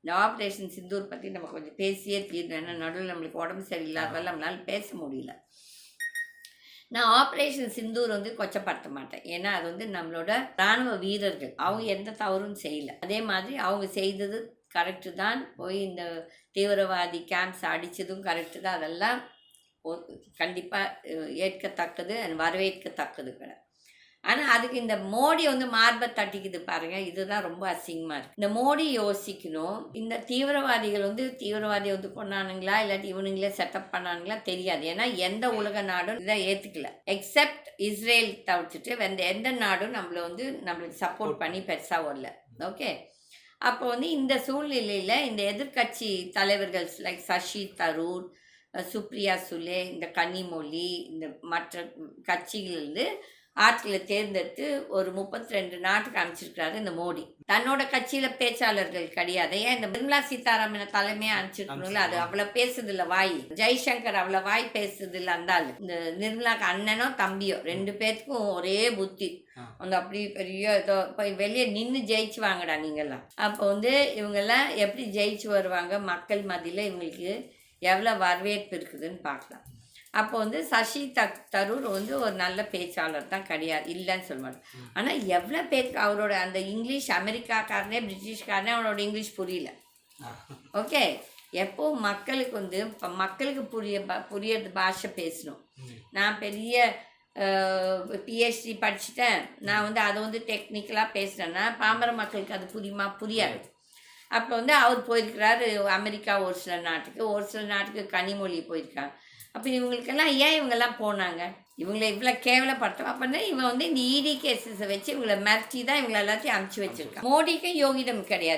இந்த ஆப்ரேஷன் சிந்தூர் பற்றி நம்ம கொஞ்சம் பேசியே தீரணும். ஏன்னா நடுவில் நம்மளுக்கு உடம்பு சரியில்லாததால் நம்மளால் பேச முடியல. நான் ஆப்ரேஷன் சிந்தூர் வந்து கொச்சப்படுத்த மாட்டேன். ஏன்னா அது வந்து நம்மளோட இராணுவ வீரர்கள், அவங்க எந்த தவறும் செய்யலை. அதே மாதிரி அவங்க செய்தது கரெக்டு தான். போய் இந்த தீவிரவாதி கேம்ப்ஸ் அடித்ததும் கரெக்டு தான். அதெல்லாம் கண்டிப்பாக ஏற்கத்தக்கது, வரவேற்கத்தக்கது கிடையாது. ஆனால் அதுக்கு இந்த மோடி வந்து மார்பை தட்டிக்குது பாருங்கள், இதுதான் ரொம்ப அசிங்கமாக இருக்குது. இந்த மோடி யோசிக்கணும், இந்த தீவிரவாதிகள் வந்து கொண்டானுங்களா இல்லாட்டி இவனுங்களே செட்டப் பண்ணானுங்களா தெரியாது. ஏன்னா எந்த உலக நாடும் இதை ஏற்றுக்கல, எக்ஸப்ட் இஸ்ரேல் தவிர்த்துட்டு எந்த நாடும் நம்மளுக்கு சப்போர்ட் பண்ணி பெருசாக வரல. ஓகே, அப்போ வந்து இந்த சூழ்நிலையில் இந்த எதிர்கட்சி தலைவர்கள் லைக் சசி தரூர், சுப்ரியா சுலே, இந்த கனிமொழி, இந்த மற்ற கட்சிகளிலிருந்து ஆட்களை தேர்ந்தெடுத்து ஒரு 32 நாட்டுக்கு அனுப்பிச்சிருக்கிறாரு இந்த மோடி. தன்னோட கட்சியில் பேச்சாளர்கள் கிடையாது. ஏன் இந்த நிர்மலா சீதாராமனை தலைமையாக அனுப்பிச்சிருக்கணும்ல, அது அவ்வளோ பேசுதில்ல வாய். ஜெய்சங்கர் அவ்வளோ வாய் பேசுதில்ல. அந்தாலும் இந்த நிர்மலாக்கு அண்ணனோ தம்பியோ 2 பேருக்கும் ஒரே புத்தி. அந்த அப்படி பெரிய ஏதோ போய் வெளியே நின்று ஜெயிச்சு வாங்கடா நீங்கள்லாம். அப்போ வந்து இவங்கெல்லாம் எப்படி ஜெயிச்சு வருவாங்க, மக்கள் மத்தியில் இவங்களுக்கு எவ்வளோ வரவேற்பு இருக்குதுன்னு பார்க்கலாம். அப்போ வந்து சசி தரூர் வந்து ஒரு நல்ல பேச்சாளர் தான், கிடையாது இல்லைன்னு சொல்ல மாட்டேன். ஆனால் எவ்வளோ பேருக்கு அவரோட அந்த இங்கிலீஷ், அமெரிக்காக்காரனே பிரிட்டிஷ்காரனே அவனோட இங்கிலீஷ் புரியல. ஓகே, எப்போ மக்களுக்கு வந்து மக்களுக்கு புரியறது பாஷை பேசணும். நான் பெரிய பிஹெச்டி படிச்சுட்டேன், நான் வந்து அதை வந்து டெக்னிக்கலாக பேசுகிறேன்னா பாமர மக்களுக்கு அது புரியாது. அப்போ வந்து அவர் போயிருக்கிறாரு அமெரிக்கா, ஒரு சில நாட்டுக்கு கனிமொழி போயிருக்காங்க. அப்போ இவங்களுக்கெல்லாம் ஏன் இவங்கெல்லாம் போனாங்க, இவங்களை இவ்வளோ கேவலப்படுத்தோம். அப்படின்னா இவன் வந்து இந்த இடி கேசஸை வச்சு இவங்களை மிரட்டி தான் இவங்களை எல்லாத்தையும் அனுப்பிச்சி வச்சிருக்கான். மோடிக்கும் யோகிதம் கிடையாது.